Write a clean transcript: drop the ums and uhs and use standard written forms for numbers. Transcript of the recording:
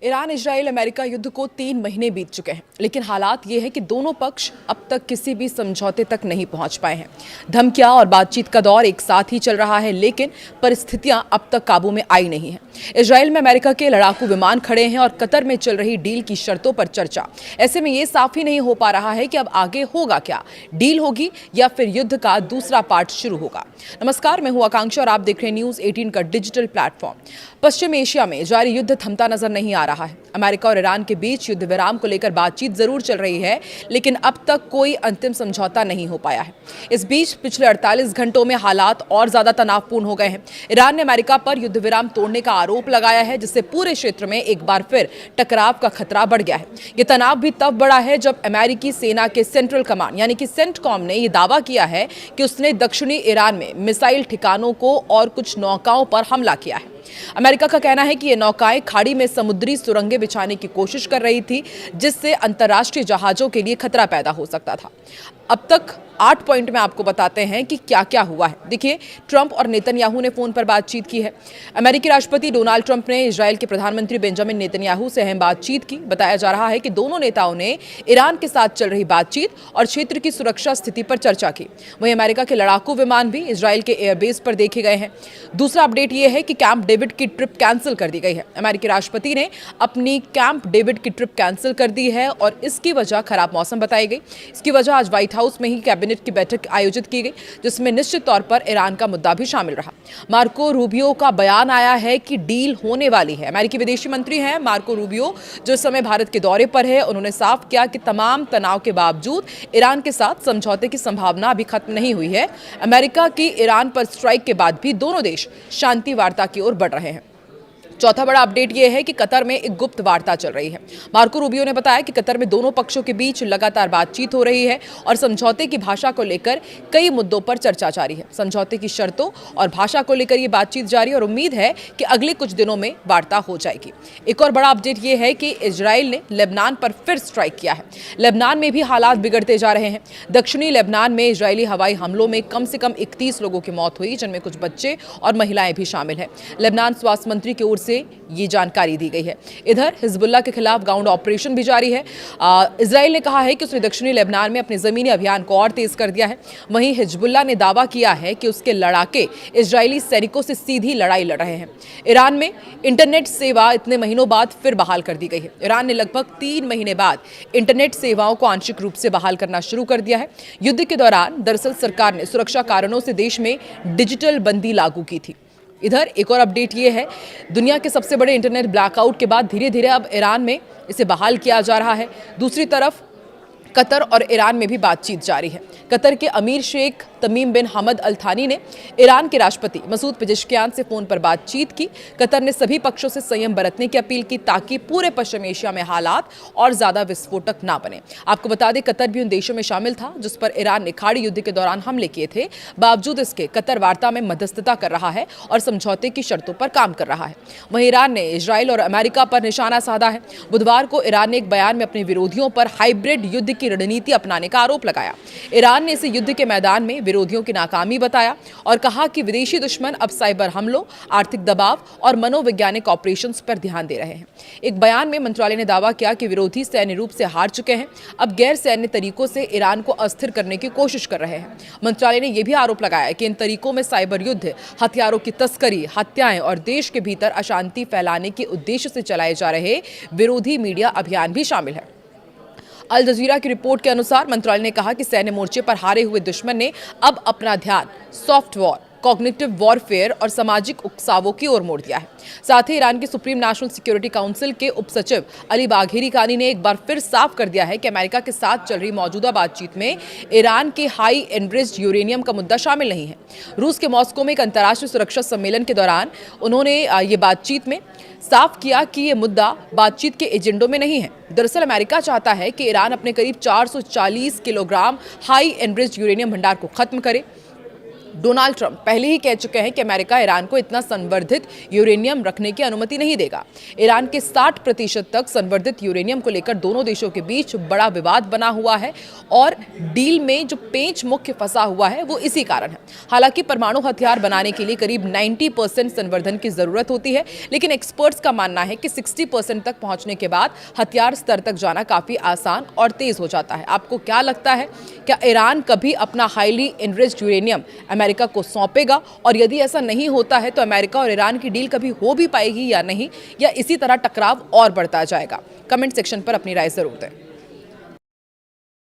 Iran Israel America युद्ध को 3 महीने बीत चुके हैं, लेकिन हालात ये है कि दोनों पक्ष अब तक किसी भी समझौते तक नहीं पहुंच पाए हैं। धमकियां और बातचीत का दौर एक साथ ही चल रहा है, लेकिन परिस्थितियां अब तक काबू में आई नहीं हैं। इजराइल में अमेरिका के लड़ाकू विमान खड़े हैं और कतर में चल रही डील की शर्तों पर चर्चा। ऐसे में ये साफ ही नहीं हो पा रहा है कि अब आगे होगा क्या, डील होगी या फिर युद्ध का दूसरा पार्ट शुरू होगा। नमस्कार, मैं हूं आकांक्षा और आप देख रहे हैं न्यूज 18 का डिजिटल प्लेटफॉर्म। पश्चिम एशिया में जारी युद्ध थमता नजर नहीं आ रहा है। अमेरिका और ईरान के बीच युद्ध विराम को लेकर बातचीत जरूर चल रही है, लेकिन अब तक कोई अंतिम समझौता नहीं हो पाया है। इस बीच पिछले 48 घंटों में हालात और ज्यादा तनावपूर्ण हो गए हैं। ईरान ने अमेरिका पर युद्ध विराम तोड़ने का आरोप लगाया है, जिससे पूरे क्षेत्र में एक बार फिर टकराव का खतरा बढ़ गया है। ये तनाव भी तब बढ़ा है जब अमेरिकी सेना के सेंट्रल कमांड यानी कि सेंटकॉम ने यह दावा किया है कि उसने दक्षिणी ईरान में मिसाइल ठिकानों को और कुछ नौकाओं पर हमला किया है। अमेरिका का कहना है कि ये नौकाएं खाड़ी में समुद्री सुरंगें बिछाने की कोशिश कर रही थी, जिससे अंतर्राष्ट्रीय जहाजों के लिए खतरा पैदा हो सकता था। अब तक 8 पॉइंट में आपको बताते हैं कि क्या क्या हुआ है। देखिए, ट्रंप और नेतन्याहू ने फोन पर बातचीत की है। अमेरिकी राष्ट्रपति डोनाल्ड ट्रंप ने इजराइल के प्रधानमंत्री बेंजामिन नेतन्याहू से अहम बातचीत की। बताया जा रहा है कि दोनों नेताओं ने ईरान के साथ चल रही बातचीत और क्षेत्र की सुरक्षा स्थिति पर चर्चा की। वहीं अमेरिका के लड़ाकू विमान भी इजराइल के एयरबेस पर देखे गए हैं। दूसरा अपडेट यह है कि कैंप डेविड की ट्रिप कैंसिल कर दी गई है। अमेरिकी राष्ट्रपति ने अपनी कैंप डेविड की ट्रिप कैंसिल कर दी है और इसकी वजह खराब मौसम बताई गई। इसकी वजह आज व्हाइट हाउस में ही कैबिनेट की बैठक आयोजित की गई, जिसमें निश्चित तौर पर ईरान का मुद्दा भी शामिल रहा। मार्को रूबियो का बयान आया है कि डील होने वाली है। अमेरिकी विदेशी मंत्री हैं मार्को रूबियो, जो इस समय भारत के दौरे पर है। उन्होंने साफ किया कि तमाम तनाव के बावजूद ईरान के साथ समझौते की संभावना अभी खत्म नहीं हुई है। अमेरिका की ईरान पर स्ट्राइक के बाद भी दोनों देश शांति वार्ता की ओर बढ़ रहे हैं। चौथा बड़ा अपडेट यह है कि कतर में एक गुप्त वार्ता चल रही है। मार्को रूबियो ने बताया कि कतर में दोनों पक्षों के बीच लगातार बातचीत हो रही है और समझौते की भाषा को लेकर कई मुद्दों पर चर्चा जारी है। समझौते की शर्तों और भाषा को लेकर यह बातचीत जारी और उम्मीद है कि अगले कुछ दिनों में वार्ता हो जाएगी। एक और बड़ा अपडेट यह है कि इजराइल ने लेबनान पर फिर स्ट्राइक किया है। लेबनान में भी हालात बिगड़ते जा रहे हैं। दक्षिणी लेबनान में इजरायली हवाई हमलों में कम से कम 31 लोगों की मौत हुई, जिनमें कुछ बच्चे और महिलाएं भी शामिल हैं। लेबनान स्वास्थ्य मंत्री की ओर से ये जानकारी दी गई है। इधर हिजबुल्लाह के खिलाफ ग्राउंड ऑपरेशन भी जारी है। इजराइल ने कहा है कि उसने दक्षिणी लेबनान में अपने जमीनी अभियान को और तेज कर दिया है। वहीं हिजबुल्लाह ने दावा किया है कि उसके लड़ाके इजरायली सैनिकों से सीधी लड़ाई लड़ रहे हैं। ईरान में इंटरनेट सेवा इतने महीनों बाद फिर बहाल कर दी गई है। ईरान ने लगभग 3 महीने बाद इंटरनेट सेवाओं को आंशिक रूप से बहाल करना शुरू कर दिया है। युद्ध के दौरान दरअसल सरकार ने सुरक्षा कारणों से देश में डिजिटल बंदी लागू की थी। इधर एक और अपडेट ये है, दुनिया के सबसे बड़े इंटरनेट ब्लैकआउट के बाद धीरे धीरे अब ईरान में इसे बहाल किया जा रहा है। दूसरी तरफ कतर और ईरान में भी बातचीत जारी है। कतर के अमीर शेख तमीम बिन हमद अल थानी ने ईरान के राष्ट्रपति मसूद पेजेश्कियान से फोन पर बातचीत की। कतर ने सभी पक्षों से संयम बरतने की अपील की, ताकि पूरे पश्चिम एशिया में हालात और ज्यादा विस्फोटक ना बने। आपको बता दें, कतर भी उन देशों में शामिल था जिस पर ईरान ने खाड़ी युद्ध के दौरान हमले किए थे। बावजूद इसके कतर वार्ता में मध्यस्थता कर रहा है और समझौते की शर्तों पर काम कर रहा है। वहीं ईरान ने इजराइल और अमेरिका पर निशाना साधा है। बुधवार को ईरान ने एक बयान में अपने विरोधियों पर हाइब्रिड युद्ध की रणनीति अपनाने का आरोप लगाया। ईरान ने इसे युद्ध के मैदान में विरोधियों की नाकामी बताया और कहा कि विदेशी दुश्मन अब साइबर हमलों, आर्थिक दबाव और मनोवैज्ञानिक ऑपरेशंस पर ध्यान दे रहे हैं। एक बयान में मंत्रालय ने दावा किया कि विरोधी सैन्य रूप से हार चुके हैं, अब गैर सैन्य तरीकों से ईरान को अस्थिर करने की कोशिश कर रहे हैं। मंत्रालय ने यह भी आरोप लगाया कि इन तरीकों में साइबर युद्ध, हथियारों की तस्करी, हत्याएं और देश के भीतर अशांति फैलाने के उद्देश्य से चलाए जा रहे विरोधी मीडिया अभियान भी शामिल है। अल जजीरा की रिपोर्ट के अनुसार मंत्रालय ने कहा कि सैन्य मोर्चे पर हारे हुए दुश्मन ने अब अपना ध्यान सॉफ्ट वॉर, कॉग्निटिव वॉरफेयर और सामाजिक उकसावों की ओर मोड़ दिया है। साथ ही ईरान के सुप्रीम नेशनल सिक्योरिटी काउंसिल के उपसचिव अली बाघेरी कानी ने एक बार फिर साफ कर दिया है कि अमेरिका के साथ चल रही मौजूदा बातचीत में ईरान के हाई एनरिच्ड यूरेनियम का मुद्दा शामिल नहीं है। रूस के मॉस्को में एक अंतर्राष्ट्रीय सुरक्षा सम्मेलन के दौरान उन्होंने ये बातचीत में साफ किया कि ये मुद्दा बातचीत के एजेंडों में नहीं है। दरअसल अमेरिका चाहता है कि ईरान अपने करीब 440 किलोग्राम हाई एनरिच्ड यूरेनियम भंडार को खत्म करे। डोनाल्ड ट्रंप पहले ही कह चुके हैं कि अमेरिका ईरान को इतना संवर्धित यूरेनियम रखने की अनुमति नहीं देगा। ईरान के 60% तक संवर्धित यूरेनियम को लेकर दोनों देशों के बीच बड़ा विवाद बना हुआ है और डील में जो पेंच मुख्य फंसा हुआ है वो इसी कारण है। हालांकि परमाणु हथियार बनाने के लिए करीब 90% संवर्धन की जरूरत होती है, लेकिन एक्सपर्ट्स का मानना है कि 60% तक पहुंचने के बाद हथियार स्तर तक जाना काफी आसान और तेज हो जाता है। आपको क्या लगता है, क्या ईरान कभी अपना हाईली एनरिच्ड यूरेनियम अमेरिका को सौंपेगा? और यदि ऐसा नहीं होता है तो अमेरिका और ईरान की डील कभी हो भी पाएगी या नहीं, या इसी तरह टकराव और बढ़ता जाएगा? कमेंट सेक्शन पर अपनी राय जरूर दें।